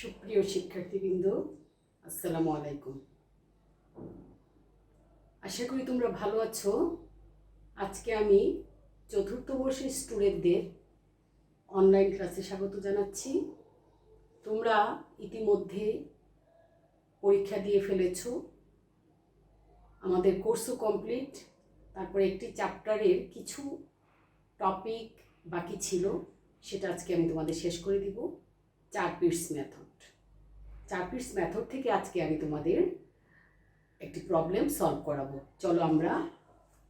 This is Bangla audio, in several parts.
সুপ্রিয় শিক্ষার্থীবৃন্দ, আসসালামু আলাইকুম। আশা করি তোমরা ভালো আছো। আজকে আমি চতুর্থ বর্ষের স্টুডেন্টদের অনলাইন ক্লাসে স্বাগত জানাচ্ছি। তোমরা ইতিমধ্যে পরীক্ষা দিয়ে ফেলেছো, আমাদের কোর্সও কমপ্লিট। তারপরে একটি চ্যাপ্টারের কিছু টপিক বাকি ছিল, সেটা আজকে আমি তোমাদের শেষ করে দিব। 4 পিটস মেথড। 4 পিটস মেথড থেকে আজকে আমি তোমাদের একটি প্রবলেম সলভ করাবো। চলো আমরা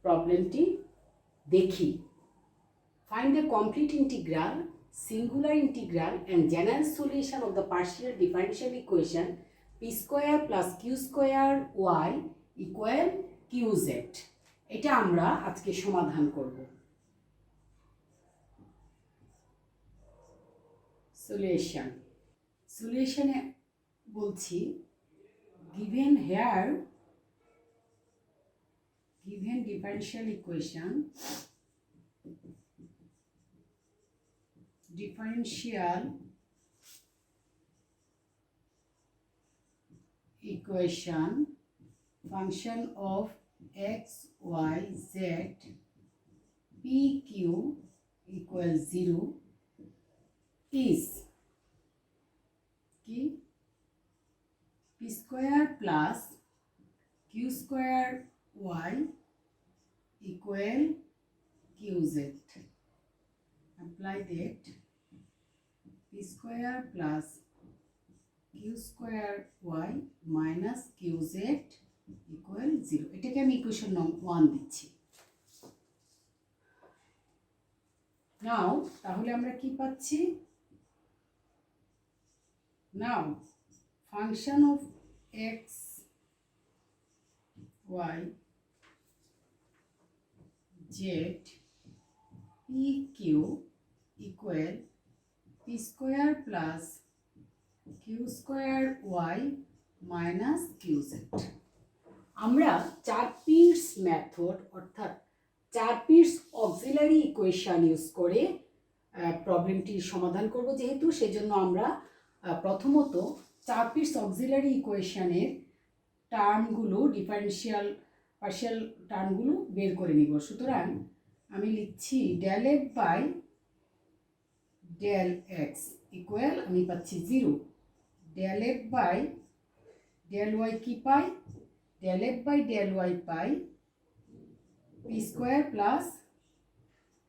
প্রবলেমটি দেখি। Find the complete integral, singular integral and general solution of the partial differential equation p square plus Q square y equal Q z. এটা আমরা আজকে সমাধান করব। সলিউশনে বলছি given differential equation function of x, y, z p, q equals 0 is p square plus q square y equal qz. Apply that p square plus q square y minus qz equal 0. এটাকে আমি ইকুয়েশন নং 1 দিচ্ছি। নাও তাহলে আমরা কি পাচ্ছি? নাও function of x, y, z, p, q equal p square plus q square y minus qz. আমরা 4 পিটস মেথড অর্থাৎ 4 পিটস অক্সিলারি ইকুয়েশন ইউজ করে প্রবলেমটির সমাধান করব। যেহেতু সেজন্য আমরা প্রথমত 4 পিটস অক্সিলারি ইকুয়েশনের টার্মগুলো, পার্শিয়াল টার্মগুলো বের করে নিব। সুতরাং আমি লিখছি del F by del X equal, আমি পাচ্ছি 0। Del F by del Y কি পাই? Del F by del Y পাই P square plus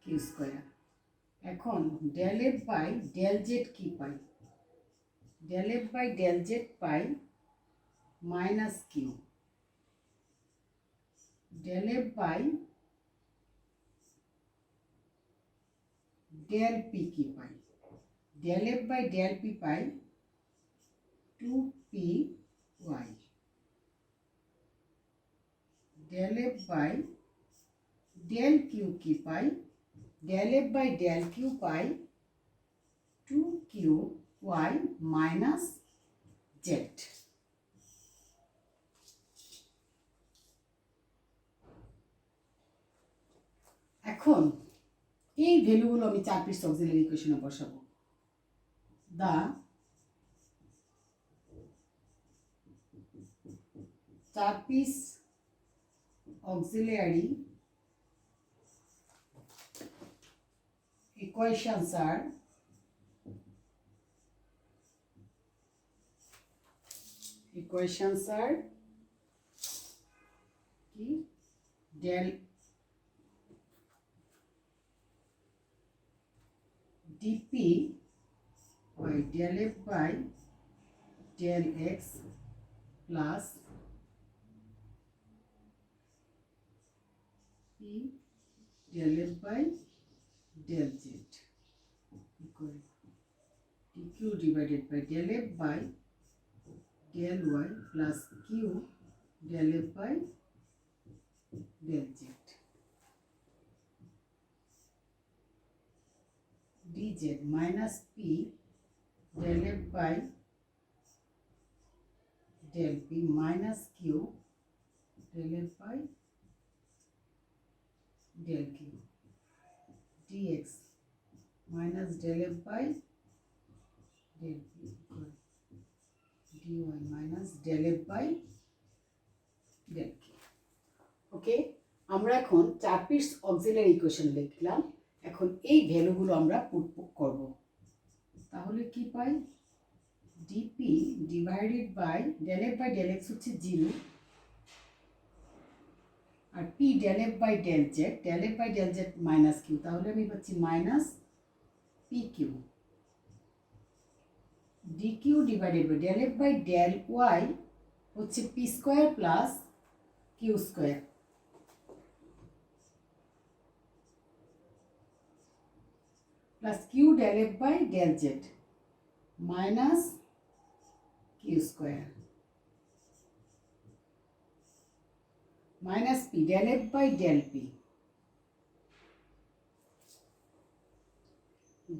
Q square. এখন del F by del Z কি পাই? Del F by del Z পাই minus Q. Del F by del P কি পাই? Del F by del P পাই 2py। Del F by del Q কি পাই? Del F by del q পাই 2qy মাইনাস জেড। এখন এই ভ্যালুগুলো আমি 4 পিটস অক্সিলারি ইকুয়েশনে বসাবো। দা 4 পিটস auxiliary equations are del dp by del f by del x plus p del f by del z equal dq divided by del f by del y plus q del f by del z dz minus p del f by del p minus q del f by del q dx minus del f by del p equal dy minus del F by del Q. Okay, আমরা এখন 4 পিস অক্সিলারি ইকুয়েশন লিখলাম। এখন এই ভ্যালুগুলো আমরা পুট করব। তাহলে কি পাই? D P divided by del F by del X হচ্ছে 0, আর P del F by del Z minus Q, তাহলে আমি পাচ্ছি minus P Q. D Q divided by del F by del Y হচ্ছে P square plus Q square, plus Q del F by del Z minus Q square, minus P del F by del P,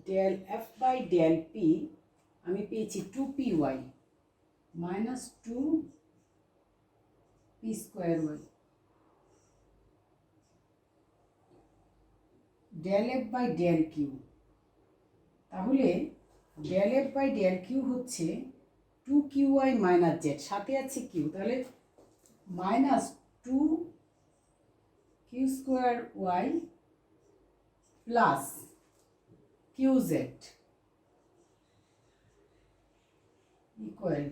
del F by del P আমি পেয়েছি 2py minus 2p square Y, del F by del Q, তাহলে del F by del Q হচ্ছে 2qy মাইনাস জেড, সাথে আছে কিউ, তাহলে minus 2q square Y plus Q Z equal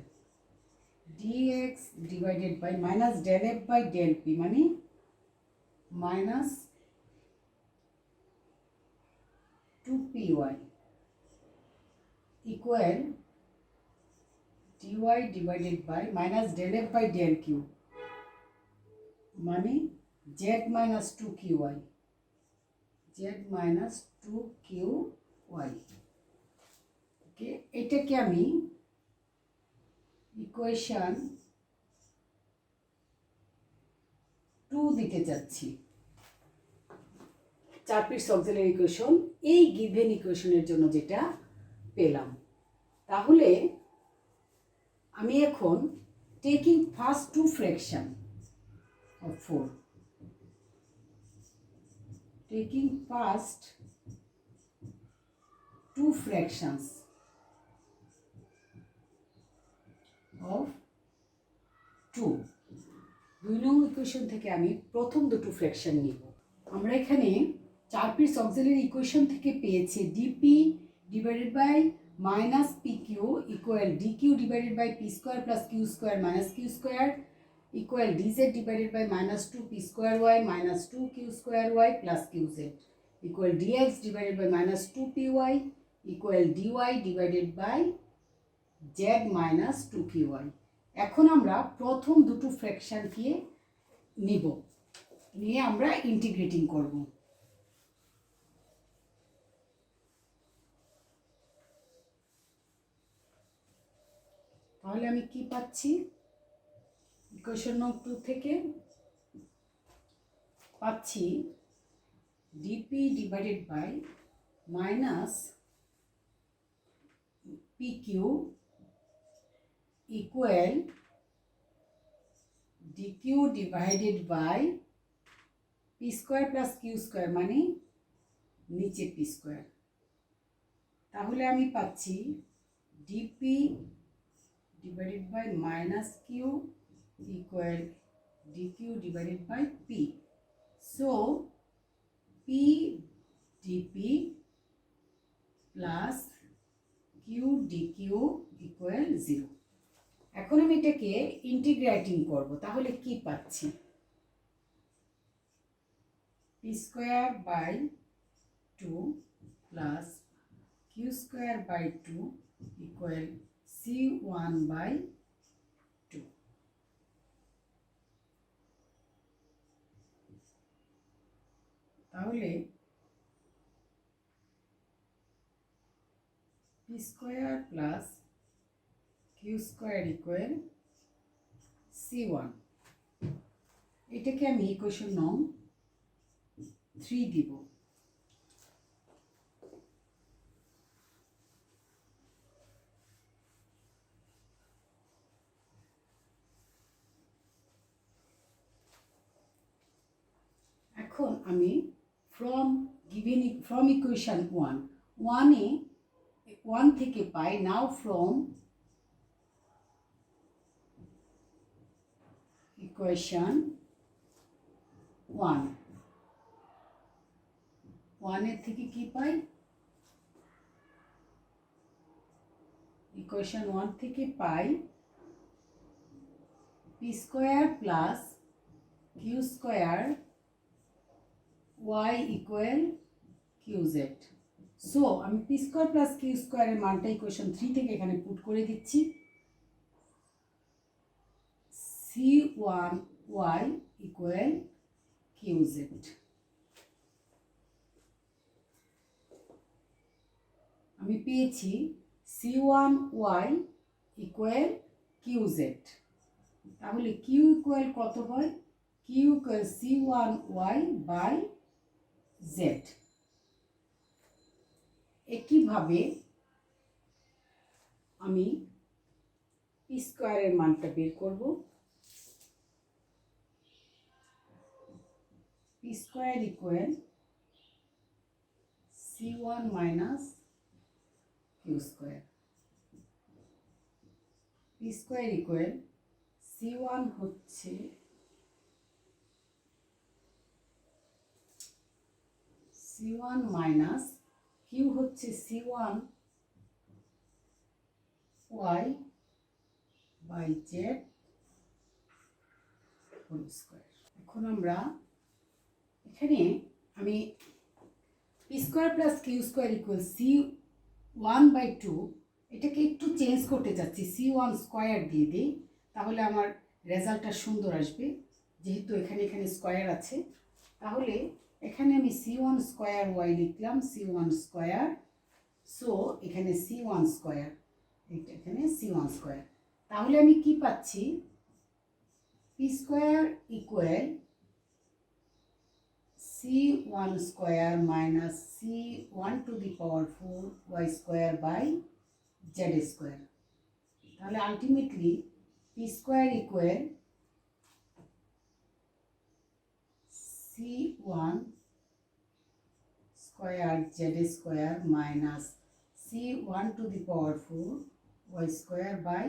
dx divided by minus del F by del P মানে minus 2py equal dy divided by minus del F by del Q মানে z minus 2qy, z minus 2qy। Okay, এটাকে আমি ইকুয়েশন 2 দিতে চাচ্ছি। 4 পিস অক্সিলারি ইকুয়েশন এই গিভেন ইকুয়েশনের জন্য যেটা পেলাম। তাহলে আমি এখন taking first 2 fraction of 4, taking first 2 fractions of 2, 2 নং ইকুয়েশন থেকে আমি প্রথম দুটো ফ্র্যাকশন নিব। আমরা এখানে 4 পিস অক্সিলারি ইকুয়েশন থেকে পেয়েছি d p divided by minus P q equal d Q divided by p square plus Q square minus Q square equal dz divided by minus 2p square y minus 2q square y plus qz equal dx divided by minus 2py equal dy divided by z minus 2py। এখন আমরা প্রথম দুটো ফ্র্যাকশনকে নিব, নিয়ে আমরা ইন্টিগ্রেটিং করব। তাহলে আমি কি পাচ্ছি? ইকুয়েশন নং 2 থেকে পাচ্ছি d p divided by minus P q equal d Q divided by p square plus Q square মানে নিচে পি স্কোয়ার। তাহলে আমি পাচ্ছি d p divided by minus q equal dq divided by p, so p dp plus q dq equal 0। এখন আমি এটাকে ইন্টিগ্রেটিং করব, তাহলে কি পাচ্ছি? p square by 2 plus q square by 2 equal c1 by 2। তাহলে p square plus Q square equal c1, এটাকে আমি ইকুয়েশন নং 3 দিব। এখন আমি from equation 1 থেকে পাই, now from ইকুয়েশন 1 1 থেকে কি পাই ইকুয়েশন 1 থেকে পাই P square plus Q square y equal Q Z. So আমি পি স্কয়ার প্লাস কিউ স্কয়ারের মানটা ইকুয়েশন 3 থেকে এখানে পুট করে দিচ্ছি। c1y equal Q Z. আমি পেয়েছি c1y ইকুয়াল কিউ জেড। তাহলে কিউ ইকুয়াল কত হয়? Q equal c1y by z. একইভাবে আমি পি স্কয়ারের মানটা বের করব। P square equal c1 minus q square. P square equal c1 হচ্ছে c1 মাইনাস কিউ হচ্ছে c1 y by z whole square. এখন আমরা এখানে আমি P square plus Q square equal c1/2 এটাকে একটু চেঞ্জ করতে যাচ্ছি, c1 স্কয়ার দিয়ে দিই, তাহলে আমার রেজাল্টটা সুন্দর আসবে। যেহেতু এখানে স্কয়ার আছে, তাহলে এখানে আমি c1 স্কয়ার y লিখলাম, c1 স্কয়ার। সো এখানে c1 স্কয়ার, এখানে c1 স্কয়ার। তাহলে আমি কি পাচ্ছি? P square equal c1 square minus c1 to the power 4 y square by Z square. তাহলে ultimately P square equal c1 square Z square minus c1 to the power 4 y square by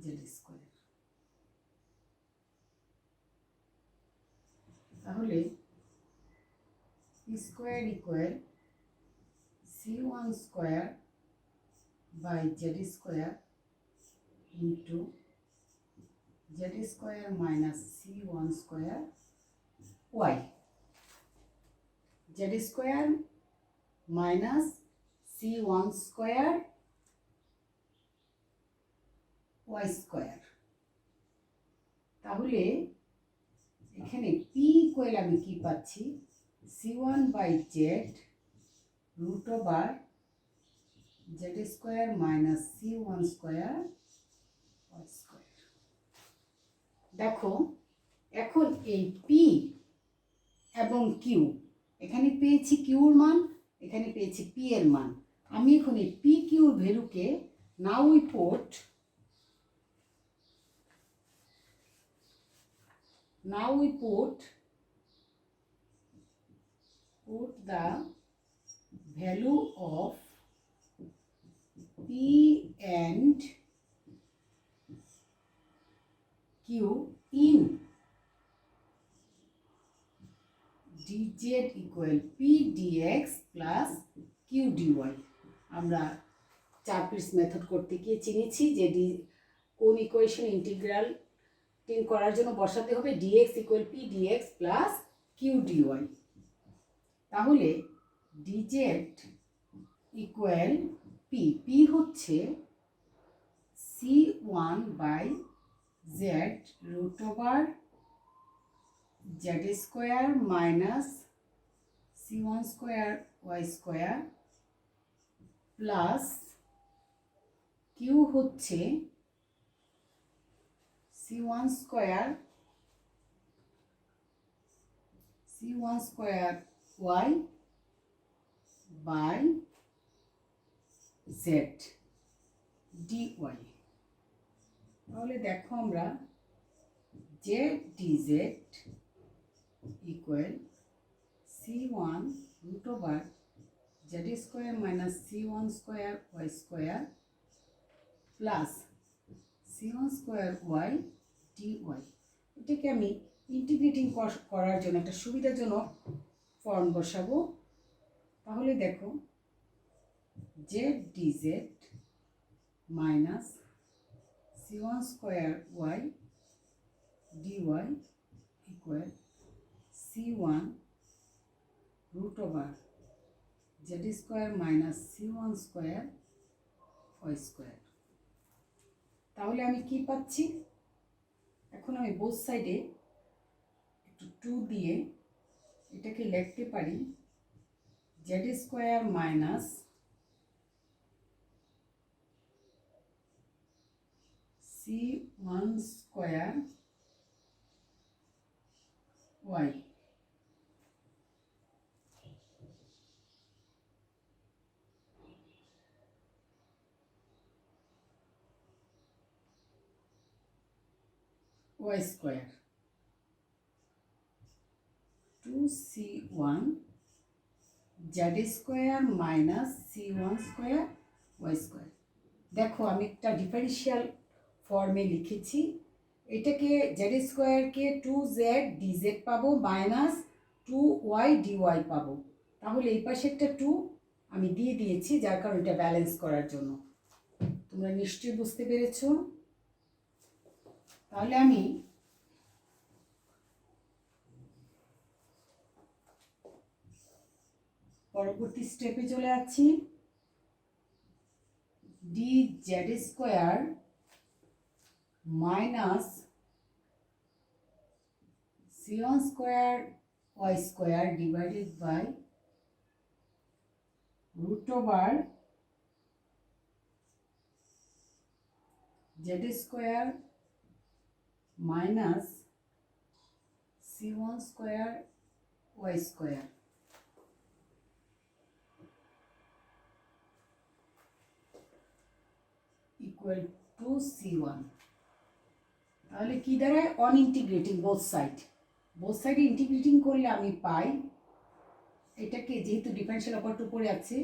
Z square. তাহলে P square equal c1 square by Z square into Z square minus c1 square y, Z square minus c1 square y square. তাহলে এখানে পি ইকুয়াল আমি কি পাচ্ছি? c1 by z root over z square minus c1 square y square. দেখো এখন এই পি এবং কিউ, এখানে পেয়েছি কিউর মান, এখানে পেয়েছি পি এর মান। আমি এখন এই পি কিউর ভ্যালুকে now we put the value of P and Q in dz equal P dx plus Q dy। আমরা 4 পিস মেথড করতে গিয়ে চিনেছি যে কোন ইকুয়েশন ইন্টিগ্রাল করার জন্য বসাতে হবে dx equal P dx plus Q dy। তাহলে dz equal P, P হচ্ছে c1 by z root over Z square minus c1 square y square plus q হচ্ছে c1 square y by z dy। তাহলে দেখো আমরা z dz equal c1 root over Z square minus c1 square y square plus c1 square y dy। এটাকে আমি ইন্টিগ্রেটিং করার জন্য একটা সুবিধাজনক ফর্ম বসাবো। তাহলে দেখো z d z minus c1 square y d y equal c1 root over Z square minus c1 square Y square. তাহলে আমি কি পাচ্ছি? এখন আমি বোথ সাইডে একটু 2 দিয়ে এটাকে লিখতে পারি z square minus c1 square y y square 2c1 z square minus c1 square Y square. দেখো আমি একটা ডিফারেন্সিয়াল ফর্মে লিখেছি। এটাকে জেড স্কোয়ারকে 2z dz পাবো মাইনাস 2y dy পাবো। তাহলে এই পাশে একটা 2 আমি দিয়ে দিয়েছি, যার কারণে এটা ব্যালেন্স করার জন্য। তোমরা নিশ্চয়ই বুঝতে পেরেছো। তাহলে আমি পরবর্তী স্টেপে চলে যাচ্ছি। D Z square minus c1 square Y square divided by root over Z square minus c1 square Y square equal to c1। তাহলে কি দাঁড়ায়? অন ইন্টিগ্রেটিং বোথ সাইডে ইন্টিগ্রেটিং করলে আমি পাই এটাকে, যেহেতু ডিফারেন্সিয়াল অপারেটর উপরে আছে,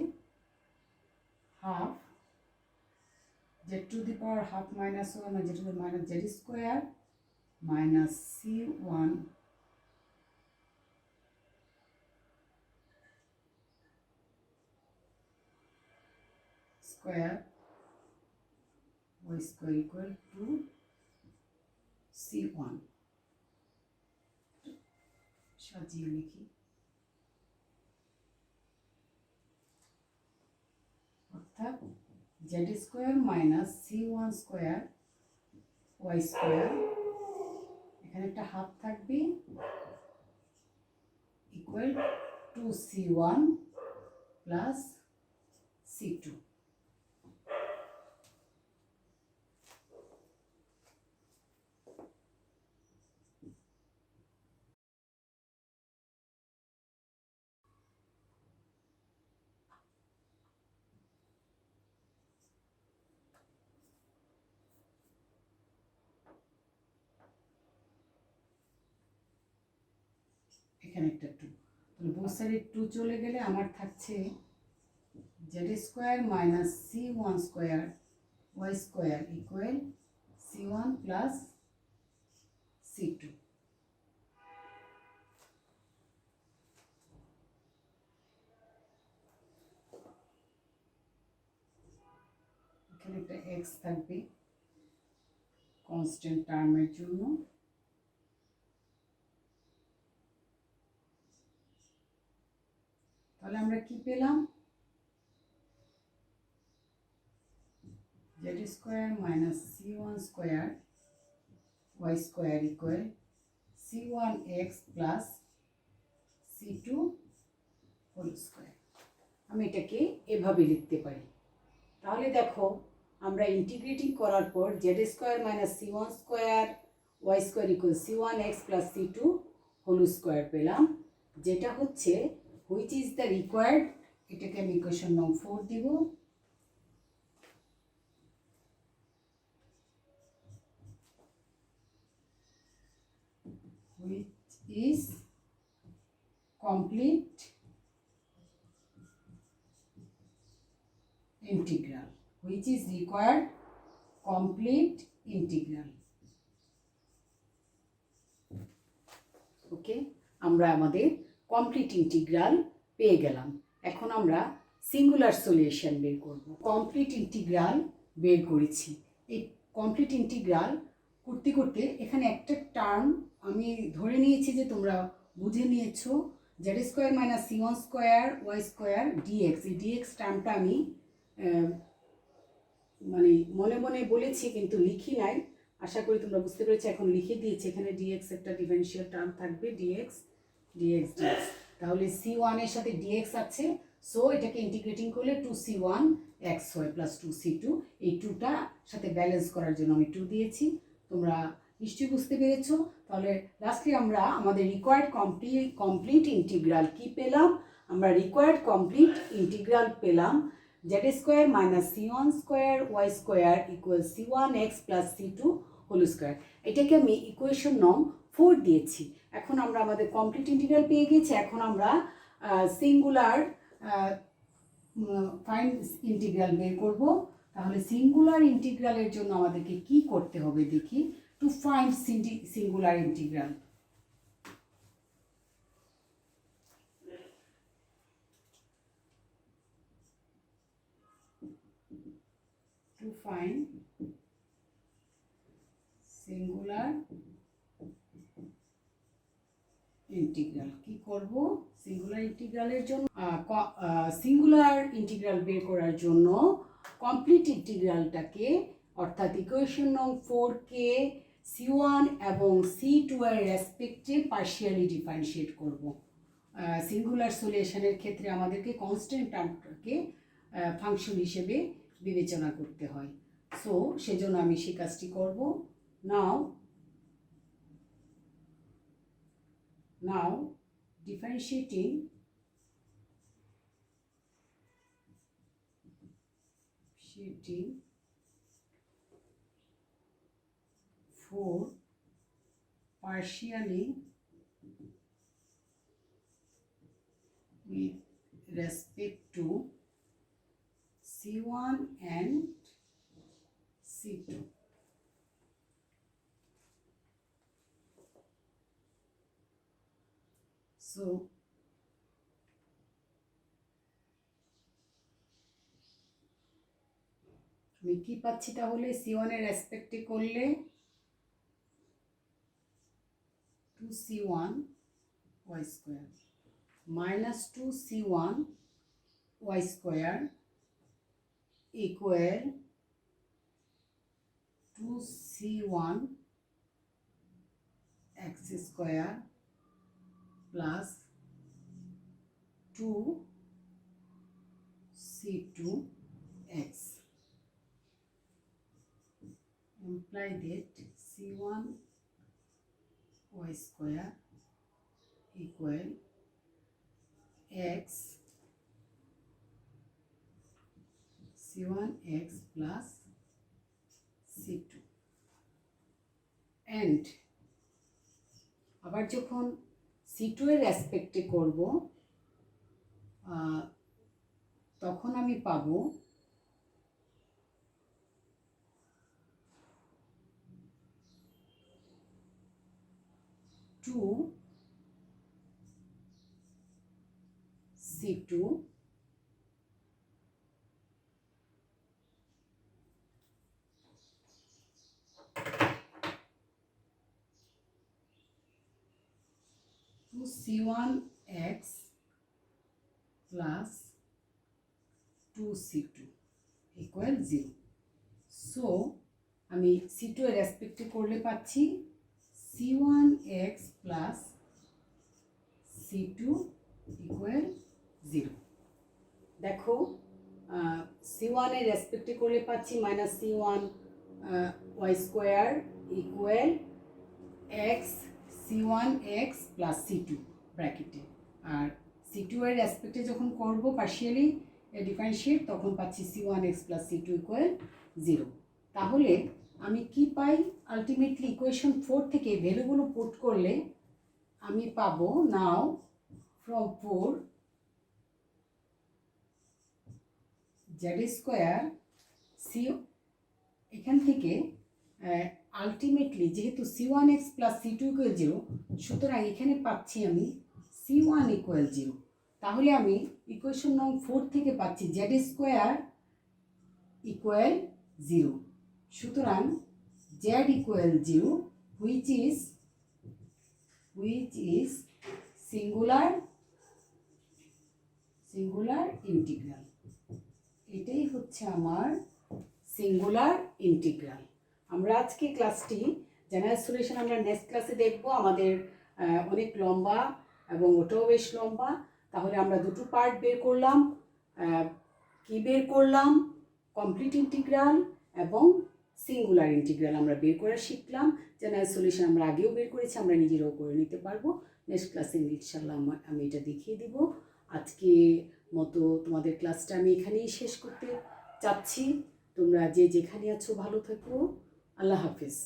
half Z to the power half minus 1 Z to the minus Z square minus c1 square Y square equal to c1। সাজিয়ে লিখি, অর্থাৎ Z square minus c1 square Y square, এখানে একটা হাফ থাকবে, equal to c1 plus c2। এখানে একটা 2, তাহলে বোথ সাইডে 2 চলে গেলে আমার থাকছে Z square minus c1 square Y square equal c1 plus c2। এখানে একটা x থাকবে কনস্ট্যান্ট টার্মের জন্য। তাহলে আমরা কি পেলাম? Z square minus c1 square Y square equal c1x plus c2 whole square. আমি এটাকে এভাবে লিখতে পারি। তাহলে দেখো আমরা ইন্টিগ্রেটিং করার পর Z square minus c1 square Y square equal c1x plus c2 whole square পেলাম, যেটা হচ্ছে হুইচ ইজ দ্য রিকোয়ার্ড। এটাকে আমি ইকুয়েশন নং 4 দিব। which is complete integral, which is required complete integral। ওকে, আমরা আমাদের কমপ্লিট ইন্টিগ্রাল পেয়ে গেলাম। এখন আমরা সিঙ্গুলার সলিউশন বের করব। কমপ্লিট ইন্টিগ্রাল বের করেছি। এই কমপ্লিট ইন্টিগ্রাল করতে করতে এখানে একটা টার্ম আমি ধরে নিয়েছি যে তোমরা বুঝে নিয়েছো, Z square minus c1 square Y square D X. এই ডিএক্স টার্মটা আমি মানে মনে মনে বলেছি কিন্তু লিখি নাই, আশা করি তোমরা বুঝতে পেরেছো। এখন লিখে দিয়েছি, এখানে ডিএক্স একটা ডিফারেন্সিয়াল টার্ম থাকবে, ডিএক্স ডিএক্স ডিএক্স। তাহলে c1 এর সাথে ডিএক্স আছে, সো এটাকে ইন্টিগ্রেটিং করলে 2c1 এক্স হয় প্লাস 2c2। এই 2টা সাথে ব্যালেন্স করার জন্য আমি 2 দিয়েছি, তোমরা নিশ্চয়ই বুঝতে পেরেছো। তাহলে লাস্টলি আমরা আমাদের রিকোয়ার্ড কমপ্লিট ইন্টিগ্রাল কি পেলাম? আমরা রিকোয়ার্ড কমপ্লিট ইন্টিগ্রাল পেলাম Z square minus c1 square Y square equal c1 X plus c2 whole square. এটাকে আমি ইকুয়েশন নং 4 দিয়েছি। এখন আমরা আমাদের কমপ্লিট ইন্টিগ্রাল পেয়ে গেছি। এখন আমরা সিঙ্গুলার ফাইন ইন্টিগ্রাল বের করব। তাহলে সিঙ্গুলার ইন্টিগ্রালের জন্য আমাদেরকে কি করতে হবে দেখি। To find singular integral, to find singular integral কি করব? সিঙ্গুলার ইন্টিগ্রালের জন্য সিঙ্গুলার ইন্টিগ্রাল বের করার জন্য কমপ্লিট ইন্টিগ্রালটাকে অর্থাৎ ইকুয়েশন নং 4 কে c1 এবং c2 এর রেসপেক্টে পার্শিয়ালি ডিফারেন্সিয়েট করব। সিঙ্গুলার সলিউশনের ক্ষেত্রে আমাদেরকে কনস্ট্যান্ট টার্মটাকে ফাংশন হিসেবে বিবেচনা করতে হয়। সো সেজন্য আমি সেই কাজটি করব। নাও differentiating for partially with respect to c1 and c2. So আমি কি পাচ্ছি? তাহলে c1 এর রেসপেক্টে করলে 2c1 y square minus 2c1 y square equal 2c1 x square plus 2c2 x imply that c1 y square equal x c1 x plus c2 and আবার যখন c2 এর রেসপেক্টে করব তখন আমি পাবো 2c2 2c1 x plus 2c2 equal 0. So আমি c2 এর রেসপেক্টে করলে পাচ্ছি c1 x plus c2 equal 0. দেখো c1 এর রেসপেক্টে করলে পাচ্ছি minus c1 y square equal x c1 x plus c2 ব্র্যাকেটে, আর c2 এর রেসপেক্টে যখন করব পার্শিয়ালি ডিফারেন্সিয়েট তখন পাচ্ছি c1 x plus c2 equal 0. তাহলে আমি কি পাই? আলটিমেটলি ইকুয়েশন 4 থেকে ভ্যালুগুলো পুট করলে আমি পাবো now from 4 Z square C, এখান থেকে আলটিমেটলি যেহেতু c1x প্লাস c2 ইকুয়াল 0, সুতরাং এখানে পাচ্ছি আমি c1 ইকুয়াল 0। তাহলে আমি ইকুয়েশন নং 4 থেকে পাচ্ছি জেড স্কোয়ার ইকুয়াল 0। সুতরাং Z equal 0 which is singular integral. এটাই হচ্ছে আমার সিঙ্গুলার ইন্টিগ্রাল। আমরা আজকে ক্লাসটি জেনারেল সলিউশন আমরা নেক্সট ক্লাসে দেখব। আমাদের অনেক লম্বা এবং ওটাও বেশ লম্বা। তাহলে আমরা দুটো পার্ট বের করলাম। কি বের করলাম? কমপ্লিট ইন্টিগ্রাল এবং সিঙ্গুলার ইন্টিগ্রাল আমরা বের করা শিখলাম। জেনারেল সলিউশন আমরা আগেও বের করেছি, আমরা নিজেরাও করে নিতে পারবো। নেক্সট ক্লাসে ইনশাল্লাহ আমি এটা দেখিয়ে দিব। আজকে মতো তোমাদের ক্লাসটা আমি এখানেই শেষ করতে চাচ্ছি। তোমরা যে যেখানে আছো ভালো থেকো। আল্লাহ হাফিজ।